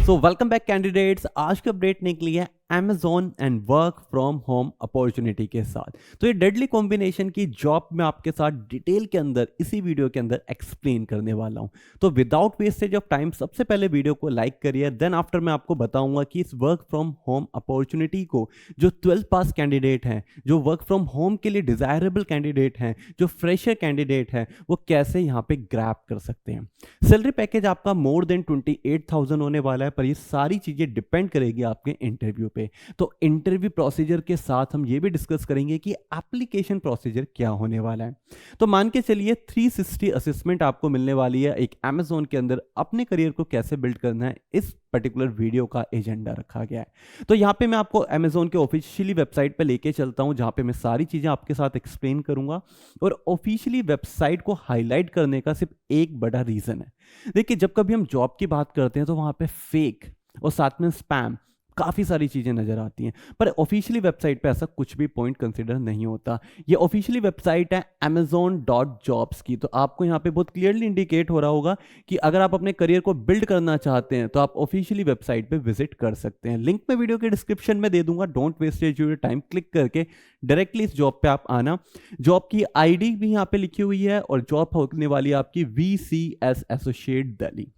So welcome back candidates. आज का update निकली है Amazon and work from home opportunity के साथ। तो ये डेडली कॉम्बिनेशन की जॉब मैं आपके साथ डिटेल के अंदर इसी वीडियो के अंदर एक्सप्लेन करने वाला हूं। तो विदाउट वेस्टेज ऑफ टाइम सबसे पहले वीडियो को लाइक करिए, देन आफ्टर मैं आपको बताऊंगा कि इस वर्क फ्रॉम होम अपॉर्चुनिटी को जो 12 पास कैंडिडेट हैं, जो वर्क फ्रॉम होम के लिए डिजायरेबल कैंडिडेट हैं, जो फ्रेशर कैंडिडेट हैं, वो कैसे यहाँ पे ग्रैब कर सकते हैं। सैलरी पैकेज आपका मोर देन 28,000 होने वाला है, पर ये सारी चीजें डिपेंड करेगी आपके इंटरव्यू पे। तो इंटरव्यू प्रोसीजर के साथ हम ये भी डिस्कस करेंगे कि एप्लीकेशन प्रोसीजर क्या होने वाला है। तो मान के चलिए 360 असेसमेंट आपको मिलने वाली है एक Amazon के अंदर। अपने करियर को कैसे बिल्ड करना है, इस पर्टिकुलर वीडियो का एजेंडा रखा गया है। तो यहाँ पे मैं आपको Amazon के ऑफिशियली वेबसाइट पे लेके चलता हूँ, जहाँ पे मैं सारी चीजें आपके साथ एक्सप्लेन करूंगा। और ऑफिशियली वेबसाइट को हाईलाइट करने का सिर्फ एक बड़ा रीजन है। देखिए, जब कभी हम जॉब की बात करते हैं तो वहां पे फेक और साथ में स्पैम काफ़ी सारी चीज़ें नज़र आती हैं, पर ऑफिशियली वेबसाइट पे ऐसा कुछ भी पॉइंट कंसिडर नहीं होता। ये ऑफिशियली वेबसाइट है amazon.jobs की। तो आपको यहाँ पे बहुत क्लियरली इंडिकेट हो रहा होगा कि अगर आप अपने करियर को बिल्ड करना चाहते हैं तो आप ऑफिशियली वेबसाइट पे विजिट कर सकते हैं। लिंक मैं वीडियो के डिस्क्रिप्शन में दे दूंगा। Don't waste your time, click करके डायरेक्टली इस जॉब पे आप आना। जॉब की आईडी भी यहाँ पे लिखी हुई है और जॉब होने वाली है आपकी VCS एसोसिएट दिल्ली।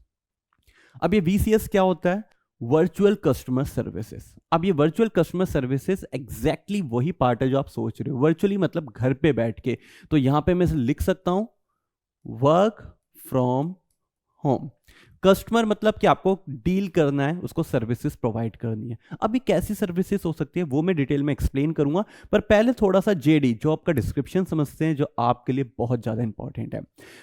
अब ये VCS क्या होता है? Virtual customer services. अब ये वर्चुअल कस्टमर सर्विसेज एग्जैक्टली वही पार्ट है जो आप सोच रहे हो। वर्चुअली मतलब घर पे बैठ के। तो यहां पे मैं लिख सकता हूं वर्क फ्रॉम होम। कस्टमर मतलब कि आपको डील करना है, उसको सर्विसेज प्रोवाइड करनी है। अभी कैसी सर्विसेज हो सकती है वो मैं डिटेल में एक्सप्लेन करूंगा, पर पहले थोड़ा सा JD जॉब का डिस्क्रिप्शन समझते हैं, जो आपके लिए बहुत ज्यादा इंपॉर्टेंट है।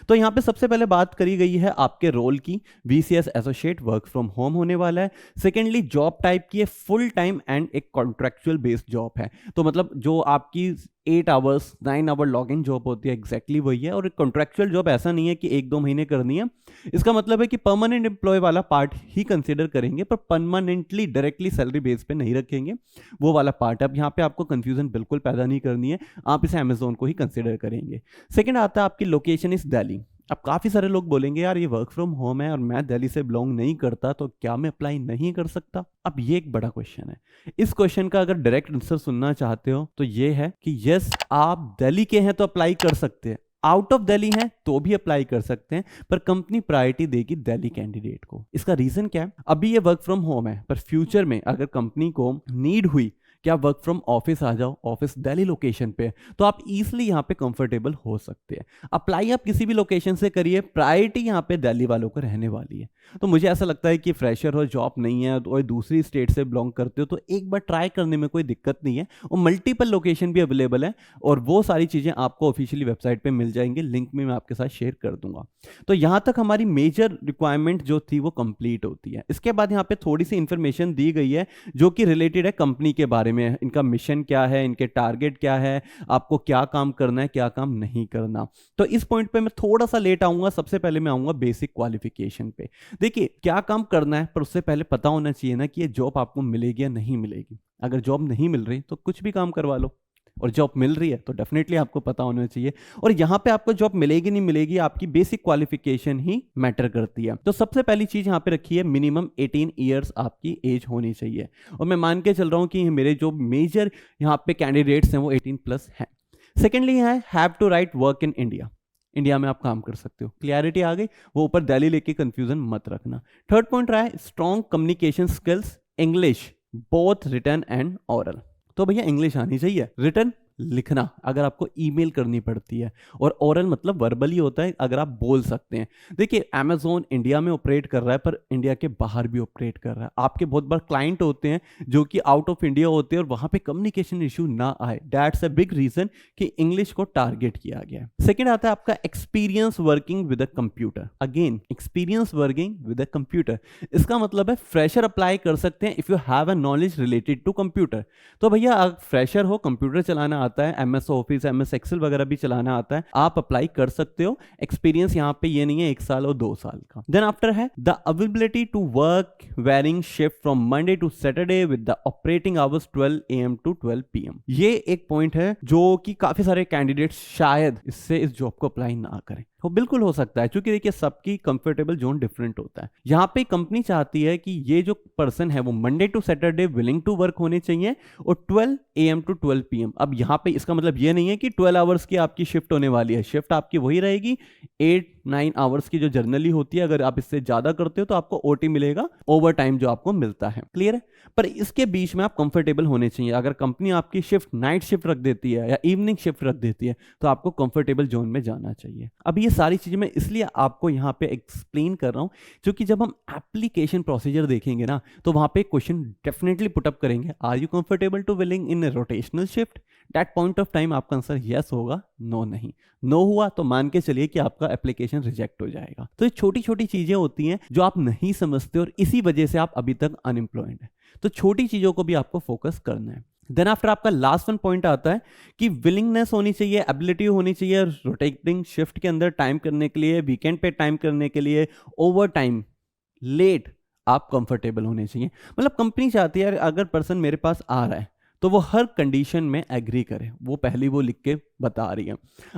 तो यहां पे सबसे पहले बात करी गई है आपके रोल की। VCS associate work from home होने वाला है। सेकेंडली जॉब टाइप की है फुल टाइम एंड एक कॉन्ट्रेक्चुअल बेस्ड जॉब है। तो मतलब जो आपकी 8 hours 9 hour log in job होती है एग्जैक्टली वही है। और कॉन्ट्रेक्चुअल जॉब ऐसा नहीं है कि 1-2 महीने करनी है। इसका मतलब है कि परमानेंट एम्प्लॉय वाला पार्ट ही कंसीडर करेंगे, पर परमानेंटली डायरेक्टली सैलरी बेस पे नहीं रखेंगे, वो वाला पार्ट। अब यहाँ पे आपको कंफ्यूजन बिल्कुल पैदा नहीं करनी है, आप इसे Amazon को ही कंसीडर करेंगे। सेकंड आता है आपकी लोकेशन इज दिल्ली। अब काफी सारे लोग बोलेंगे यार ये वर्क फ्रॉम होम है और मैं दिल्ली से बिलोंग नहीं करता, तो क्या मैं अप्लाई नहीं कर सकता? अब ये एक बड़ा क्वेश्चन है। इस क्वेश्चन का अगर डायरेक्ट आंसर सुनना चाहते हो तो ये है कि यस, आप दिल्ली के हैं तो अप्लाई कर सकते हैं, आउट ऑफ दिल्ली हैं तो भी अप्लाई कर सकते हैं, पर कंपनी प्रायोरिटी देगी दिल्ली कैंडिडेट को। इसका रीजन क्या है? अभी ये वर्क फ्रॉम होम है, पर फ्यूचर में अगर कंपनी को नीड हुई कि आप वर्क फ्रॉम ऑफिस आ जाओ, ऑफिस दिल्ली लोकेशन पे, तो आप इजीली यहाँ पे कंफर्टेबल हो सकते हैं। अप्लाई आप किसी भी लोकेशन से करिए, प्रायोरिटी यहाँ पे दिल्ली वालों को रहने वाली है। तो मुझे ऐसा लगता है कि फ्रेशर हो, जॉब नहीं है तो दूसरी स्टेट से बिलोंग करते हो तो एक बार ट्राई करने में कोई दिक्कत नहीं है। और मल्टीपल लोकेशन भी अवेलेबल है और वो सारी चीजें आपको ऑफिशियली वेबसाइट पे मिल जाएंगे, लिंक में मैं आपके साथ शेयर कर दूंगा। तो यहां तक हमारी मेजर रिक्वायरमेंट जो थी वो कंप्लीट होती है। इसके बाद यहाँ पे थोड़ी सी इंफॉर्मेशन दी गई है जो कि रिलेटेड है कंपनी के बारे में। इनका मिशन क्या है, इनके टारगेट क्या है, आपको क्या काम करना है, क्या काम नहीं करना। तो इस पॉइंट पे मैं थोड़ा सा लेट आऊंगा। सबसे पहले मैं आऊंगा बेसिक क्वालिफिकेशन पे। देखिए, क्या काम करना है, पर उससे पहले पता होना चाहिए ना कि ये जॉब आपको मिलेगी या नहीं मिलेगी। अगर जॉब नहीं मिल रही तो कुछ भी काम करवा लो, और जॉब मिल रही है तो डेफिनेटली आपको पता होना चाहिए। और यहां पे आपको जॉब मिलेगी नहीं मिलेगी, आपकी बेसिक क्वालिफिकेशन ही मैटर करती है। तो सबसे पहली चीज यहां पे रखी है, मिनिमम 18 ईयर्स आपकी एज होनी चाहिए। और मैं मान के चल रहा हूं कि मेरे जो मेजर यहां पे कैंडिडेट्स हैं वो 18+ हैं। सेकेंडली है have to right work in India. India में आप काम कर सकते हो। क्लियरिटी आ गई, वो ऊपर दिल्ली लेके कंफ्यूजन मत रखना। थर्ड पॉइंट रहा है strong communication skills, English both written and oral. तो भैया इंग्लिश आनी चाहिए, रिटन लिखना अगर आपको ईमेल करनी पड़ती है, और ओरल मतलब वर्बली होता है अगर आप बोल सकते हैं। देखिए, Amazon इंडिया में ऑपरेट कर रहा है, पर इंडिया के बाहर भी ऑपरेट कर रहा है। आपके बहुत बार क्लाइंट होते हैं जो कि आउट ऑफ इंडिया होते हैं और वहां पे कम्युनिकेशन इशू ना आए। दैट्स अ बिग रीजन कि इंग्लिश को टारगेट किया गया है। सेकेंड आता है आपका experience working with a computer. Again experience working with a computer, इसका मतलब है फ्रेशर अप्लाई कर सकते हैं if you have a knowledge related to computer. तो भैया आप फ्रेशर हो, कंप्यूटर चलाना आता है, MS ऑफिस MS एक्सेल वगैरह भी चलाना आता है, आप अप्लाई कर सकते हो। एक्सपीरियंस यहाँ पे ये नहीं है 1 साल और 2 साल का। देन आफ्टर है the availability to work varying shift from Monday to Saturday with the operating hours 12 AM to 12 PM। ये एक पॉइंट है जो कि काफी सारे कैंडिडेट्स शायद इससे इस जॉब को अप्लाई ना करें। हो बिल्कुल हो सकता है, क्योंकि देखिए सबकी कंफर्टेबल जोन डिफरेंट होता है। यहाँ पे कंपनी चाहती है कि ये जो पर्सन है वो Monday to Saturday willing to work होने चाहिए और 12 AM टू 12 PM। अब यहाँ पे इसका मतलब ये नहीं है कि 12 आवर्स की आपकी शिफ्ट होने वाली है, शिफ्ट आपकी वही रहेगी 8-9 आवर्स की जो जनरली होती है। अगर आप इससे ज्यादा करते हो तो आपको ओटी मिलेगा, ओवर टाइम जो आपको मिलता है। क्लियर है? पर इसके बीच में आप कंफर्टेबल होने चाहिए। अगर कंपनी आपकी शिफ्ट नाइट शिफ्ट रख देती है या इवनिंग शिफ्ट रख देती है तो आपको कंफर्टेबल जोन में जाना चाहिए। अब ये सारी चीजें मैं इसलिए आपको यहाँ पे एक्सप्लेन कर रहा हूँ क्योंकि जब हम एप्लीकेशन प्रोसीजर देखेंगे ना तो वहां पे क्वेश्चन डेफिनेटली पुटअप करेंगे, are you comfortable to willing in rotational shift. That point of time आपका आंसर यस होगा, नो नहीं। नो हुआ तो मान के चलिए कि आपका एप्लीकेशन रिजेक्ट हो जाएगा। तो ये छोटी छोटी चीजें होती हैं जो आप नहीं समझते और इसी वजह से आप अभी तक अनएम्प्लॉयड है। तो छोटी चीजों को भी आपको फोकस करना है। देन आफ्टर आपका लास्ट वन पॉइंट आता है कि विलिंगनेस होनी चाहिए, एबिलिटी होनी चाहिए रोटेटिंग शिफ्ट के अंदर टाइम करने के लिए, वीकेंड पे टाइम करने के लिए, ओवर टाइम, लेट आप कंफर्टेबल होने चाहिए। मतलब कंपनी चाहती है अगर पर्सन मेरे पास आ रहा है तो वो हर कंडीशन में एग्री करे, वो पहली वो लिख के बता रही है।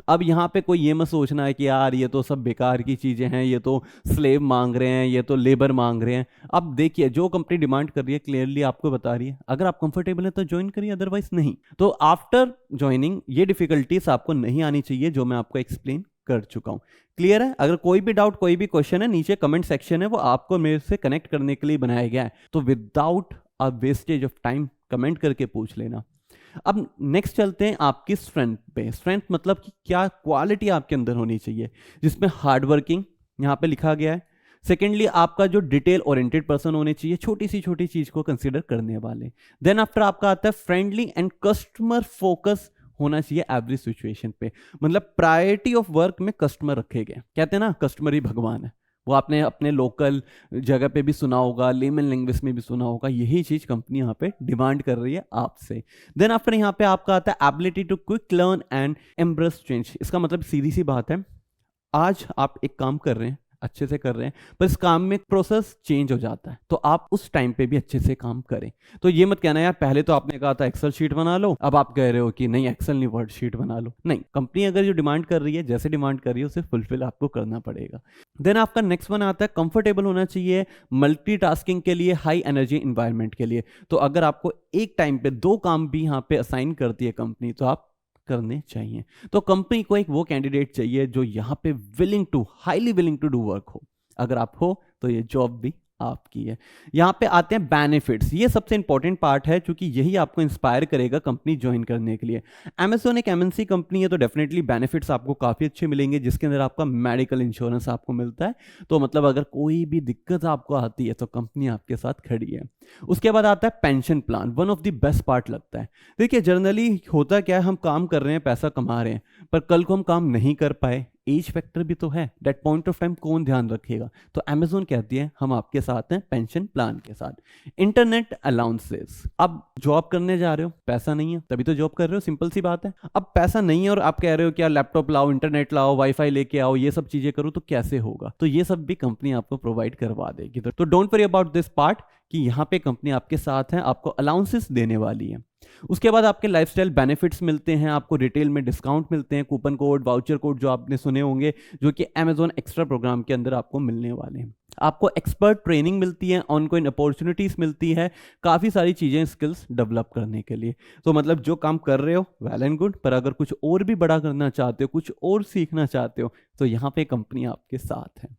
अब यहाँ पे कोई ये मत सोचना है कि यार ये तो सब बेकार की चीज़ें हैं, ये तो स्लेव मांग रहे हैं, ये तो लेबर मांग रहे हैं। अब देखिए जो कंपनी डिमांड कर रही है क्लियरली आपको बता रही है, अगर आप कंफर्टेबल है तो ज्वाइन करिए, अदरवाइज नहीं। तो आफ्टर ज्वाइनिंग ये डिफिकल्टीज आपको नहीं आनी चाहिए जो मैं आपको एक्सप्लेन कर चुका हूँ। क्लियर है? अगर कोई भी डाउट, कोई भी क्वेश्चन है, नीचे कमेंट सेक्शन है, वो आपको मेरे से कनेक्ट करने के लिए बनाया गया है। तो without a wastage of time comment करके पूछ लेना। अब नेक्स्ट चलते हैं आपकी स्ट्रेंथ पे। स्ट्रेंथ मतलब कि क्या क्वालिटी आपके अंदर होनी चाहिए, जिसमें हार्ड वर्किंग यहाँ पे लिखा गया है। सेकेंडली आपका जो डिटेल ओरिएंटेड पर्सन होने चाहिए, छोटी सी छोटी चीज को कंसीडर करने वाले। देन आफ्टर आपका आता है फ्रेंडली एंड कस्टमर फोकस होना चाहिए एवरी सिचुएशन पे। मतलब प्रायोरिटी ऑफ वर्क में कस्टमर रखे गए। कहते हैं ना कस्टमर ही भगवान है, वो आपने अपने लोकल जगह पे भी सुना होगा, लेमन लैंग्वेज में भी सुना होगा। यही चीज कंपनी यहाँ पे डिमांड कर रही है आपसे। देन आफ्टर यहाँ पे आपका आता है ability to quick learn and embrace change. इसका मतलब सीधी सी बात है, आज आप एक काम कर रहे हैं, अच्छे से कर रहे हैं, पर इस काम में प्रोसेस चेंज हो जाता है, तो आप उस टाइम पे भी अच्छे से काम करें। तो ये मत कहना यार पहले तो आपने कहा था एक्सेल शीट बना लो, अब आप कह रहे हो कि नहीं एक्सेल नहीं वर्ड शीट बना लो। नहीं, कंपनी अगर जो डिमांड कर रही है, जैसे डिमांड कर रही है, उसे फुलफिल आपको करना पड़ेगा। देन आपका नेक्स्ट वन आता है कंफर्टेबल होना चाहिए मल्टीटास्किंग के लिए, हाई एनर्जी इन्वायरमेंट के लिए। तो अगर आपको एक टाइम पे 2 काम भी यहाँ पे असाइन करती है कंपनी तो आप करने चाहिए। तो कंपनी को एक वो कैंडिडेट चाहिए जो यहाँ पे highly willing to do work हो। अगर आप हो तो ये जॉब भी आपकी है। यहाँ पे आते हैं बेनिफिट्स। ये सबसे इंपॉर्टेंट पार्ट है क्योंकि यही आपको इंस्पायर करेगा कंपनी ज्वाइन करने के लिए। Amazon एक MNC कंपनी है तो डेफिनेटली बेनिफिट्स आपको काफ़ी अच्छे मिलेंगे, जिसके अंदर आपका मेडिकल इंश्योरेंस आपको मिलता है। तो मतलब अगर कोई भी दिक्कत आपको आती है तो कंपनी आपके साथ खड़ी है। उसके बाद आता है pension plan, one of the best part लगता है। देखिए जनरली होता क्या है, हम काम कर रहे हैं, पैसा कमा रहे हैं, पर कल को हम काम नहीं कर पाए, एज फैक्टर भी तो है। दैट पॉइंट ऑफ टाइम कौन ध्यान रखेगा? तो Amazon कहती है हम आपके साथ हैं पेंशन प्लान के साथ। इंटरनेट अलाउंसेस, अब जॉब करने जा रहे हो, पैसा नहीं है तभी तो जॉब कर रहे हो, सिंपल सी बात है। अब पैसा नहीं है और आप कह रहे हो क्या लैपटॉप लाओ, इंटरनेट लाओ, वाईफाई लेके आओ, ये सब चीजें करो, तो कैसे होगा? तो ये सब भी कंपनी आपको प्रोवाइड करवा देगी। तो don't worry about this part कि यहाँ पे कंपनी आपके साथ है, आपको अलाउंसेस देने वाली है। उसके बाद आपके लाइफस्टाइल बेनिफिट्स मिलते हैं, आपको रिटेल में डिस्काउंट मिलते हैं, कूपन कोड, वाउचर कोड जो आपने सुने होंगे, जो कि Amazon एक्स्ट्रा प्रोग्राम के अंदर आपको मिलने वाले हैं। आपको एक्सपर्ट ट्रेनिंग मिलती है, ऑनगोइंग अपॉर्चुनिटीज मिलती है, काफ़ी सारी चीज़ें स्किल्स डेवलप करने के लिए। तो मतलब जो काम कर रहे हो वेल एंड गुड, पर अगर कुछ और भी बड़ा करना चाहते हो, कुछ और सीखना चाहते हो, तो यहाँ पे कंपनी आपके साथ है।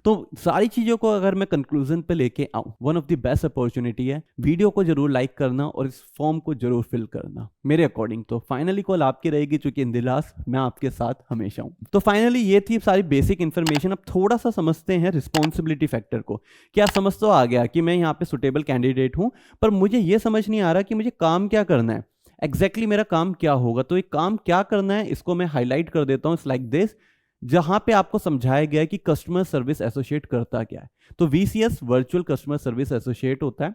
तो सारी चीज़ों को अगर मैं कंक्लूजन पे लेके आऊँ, one of the best opportunity है। वीडियो को जरूर लाइक करना और इस फॉर्म को जरूर फिल करना मेरे अकॉर्डिंग। तो फाइनली कॉल आपकी रहेगी, चूंकि इन द लास्ट मैं आपके साथ हमेशा हूँ। तो फाइनली ये थी सारी बेसिक इन्फॉर्मेशन। अब थोड़ा सा समझते हैं रिस्पॉन्सिबिलिटी फैक्टर को। क्या समझ तो आ गया कि मैं यहाँ पे सुटेबल कैंडिडेट हूँ, पर मुझे ये समझ नहीं आ रहा कि मुझे काम क्या करना है, एग्जैक्टली मेरा काम क्या होगा। तो एक काम क्या करना है इसको मैं हाईलाइट कर देता हूँ, इट्स लाइक दिस, जहां पे आपको समझाया गया है कि कस्टमर सर्विस एसोसिएट करता क्या है। तो VCS virtual customer service associate होता है।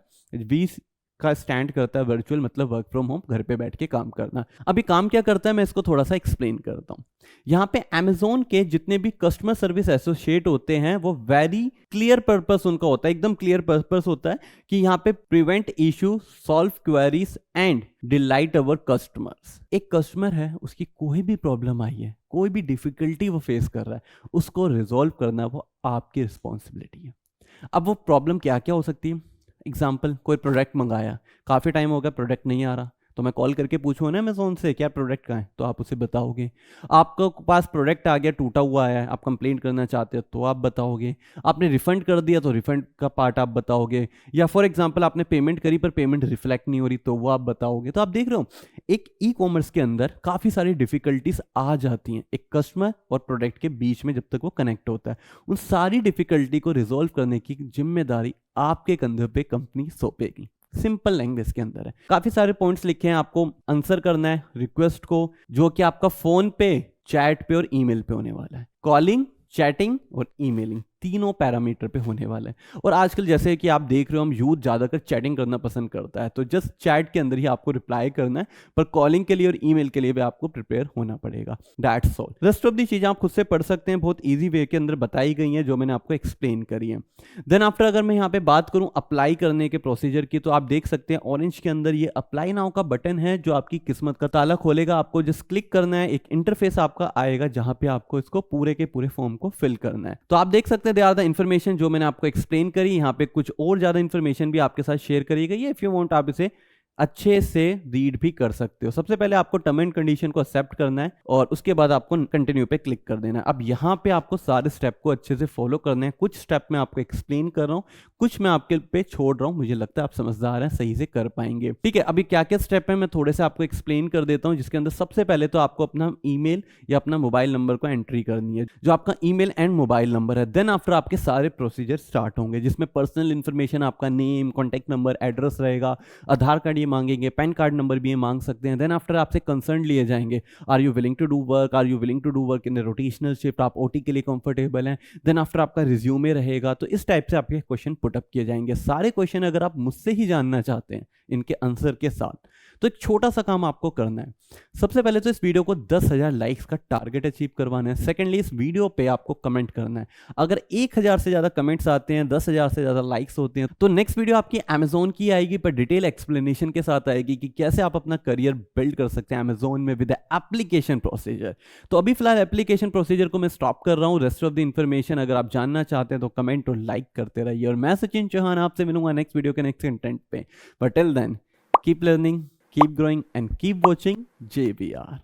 का स्टैंड करता है वर्चुअल मतलब वर्क फ्रॉम होम, घर पे बैठ के काम करना। अभी काम क्या करता है मैं इसको थोड़ा सा एक्सप्लेन करता हूँ। यहाँ पे अमेजोन के जितने भी कस्टमर सर्विस एसोसिएट होते हैं वो वेरी क्लियर पर्पस उनका होता है, एकदम क्लियर पर्पस होता है कि यहाँ पे prevent issue, solve queries and delight our customers. एक कस्टमर है, उसकी कोई भी प्रॉब्लम आई है, कोई भी डिफिकल्टी वो फेस कर रहा है, उसको रिजॉल्व करना वो आपकी रिस्पॉन्सिबिलिटी है। अब वो प्रॉब्लम क्या क्या हो सकती है? एग्जाम्पल, कोई प्रोडक्ट मंगाया, काफ़ी टाइम हो गया प्रोडक्ट नहीं आ रहा, तो मैं कॉल करके पूछूंगा ना अमेज़ोन से क्या प्रोडक्ट कहाँ है, तो आप उसे बताओगे। आपके पास प्रोडक्ट आ गया टूटा हुआ है, आप कंप्लेंट करना चाहते हो तो आप बताओगे। आपने रिफंड कर दिया तो रिफंड का पार्ट आप बताओगे। या फॉर एग्जांपल आपने पेमेंट करी पर पेमेंट रिफ्लेक्ट नहीं हो रही तो वो आप बताओगे। तो आप देख रहे हो एक ई कॉमर्स के अंदर काफ़ी सारी डिफिकल्टीज आ जाती हैं एक कस्टमर और प्रोडक्ट के बीच में जब तक वो कनेक्ट होता है। उन सारी डिफिकल्टी को रिजॉल्व करने की जिम्मेदारी आपके कंधे पे कंपनी सौंपेगी। सिंपल लैंग्वेज के अंदर है, काफी सारे पॉइंट्स लिखे हैं, आपको आंसर करना है रिक्वेस्ट को, जो कि आपका फोन पे, चैट पे और ईमेल पे होने वाला है। कॉलिंग, चैटिंग और ईमेलिंग तीनों पैरामीटर पे होने वाला है। और आजकल जैसे कि आप देख रहे हो हम यूथ ज़्यादातर चैटिंग करना पसंद करता है, तो जस्ट चैट के अंदर ही आपको रिप्लाई करना है, पर कॉलिंग के लिए और ईमेल के लिए भी आपको प्रिपेयर होना पड़ेगा। That's all. Rest of the चीज़ें आप खुद से पढ़ सकते हैं, बहुत ईजी वे के अंदर बताई गई हैं जो मैंने आपको एक्सप्लेन करी है। देन आफ्टर अगर मैं यहाँ पे बात करूँ अप्लाई करने के प्रोसीजर की, तो आप देख सकते हैं ऑरेंज के अंदर ये अप्लाई नाउ का बटन है जो आपकी किस्मत का ताला खोलेगा। आपको जस्ट क्लिक करना है, एक इंटरफेस आपका आएगा जहां पे आपको इसको पूरे के पूरे फॉर्म को फिल करना है। तो आप देख सकते हैं दे आर द इन्फॉर्मेशन जो मैंने आपको एक्सप्लेन करी। यहाँ पे कुछ और ज्यादा इन्फॉर्मेशन भी आपके साथ शेयर करी गई है। इफ यू वांट आप इसे अच्छे से रीड भी कर सकते हो। सबसे पहले आपको टर्म एंड कंडीशन को एक्सेप्ट करना है और उसके बाद आपको कंटिन्यू पे क्लिक कर देना है। अब यहाँ पे आपको सारे स्टेप को अच्छे से फॉलो करना है। कुछ स्टेप मैं आपको एक्सप्लेन कर रहा हूँ, कुछ मैं आपके पे छोड़ रहा हूँ, मुझे लगता है आप समझदार हैं, सही से कर पाएंगे। ठीक है, अभी क्या क्या स्टेप है मैं थोड़े से आपको एक्सप्लेन कर देता हूँ, जिसके अंदर सबसे पहले तो आपको अपना ईमेल या अपना मोबाइल नंबर को एंट्री करनी है, जो आपका ईमेल एंड मोबाइल नंबर है। देन आफ्टर आपके सारे प्रोसीजर स्टार्ट होंगे, जिसमें पर्सनल इन्फॉर्मेशन, आपका नेम, कॉन्टैक्ट नंबर, एड्रेस रहेगा, आधार कार्ड ये मांगेंगे, पैन कार्ड नंबर भी ये मांग सकते हैं। देन आफ्टर आपसे कंसर्न लिए जाएंगे, are you willing to do work, are you willing to do work in rotational shift, आप ओटी के लिए कंफर्टेबल हैं। देन आफ्टर आपका रिज्यूमे रहेगा। तो इस टाइप से आपके क्वेश्चन पुटअप किए जाएंगे। सारे क्वेश्चन अगर आप मुझसे ही जानना चाहते हैं इनके आंसर के साथ, तो एक छोटा सा काम आपको करना है। सबसे पहले तो इस वीडियो को 10,000 लाइक्स का टारगेट अचीव करवाना है। सेकेंडली इस वीडियो पे आपको कमेंट करना है। अगर 1,000 से ज्यादा कमेंट्स आते हैं, 10,000 से ज्यादा लाइक्स होते हैं, तो नेक्स्ट वीडियो आपकी अमेजोन की आएगी, पर डिटेल एक्सप्लेनेशन के साथ आएगी कि कैसे आप अपना करियर बिल्ड कर सकते हैं अमेजोन में विद एप्लीकेशन प्रोसीजर। तो अभी फिलहाल एप्लीकेशन प्रोसीजर को मैं स्टॉप कर रहा हूँ। रेस्ट ऑफ द इन्फॉर्मेशन अगर आप जानना चाहते हैं तो कमेंट और लाइक करते रहिए। और मैं सचिन चौहान आपसे मिलूंगा नेक्स्ट वीडियो के नेक्स्ट कंटेंट पे। But till then keep learning, keep growing and keep watching JBR.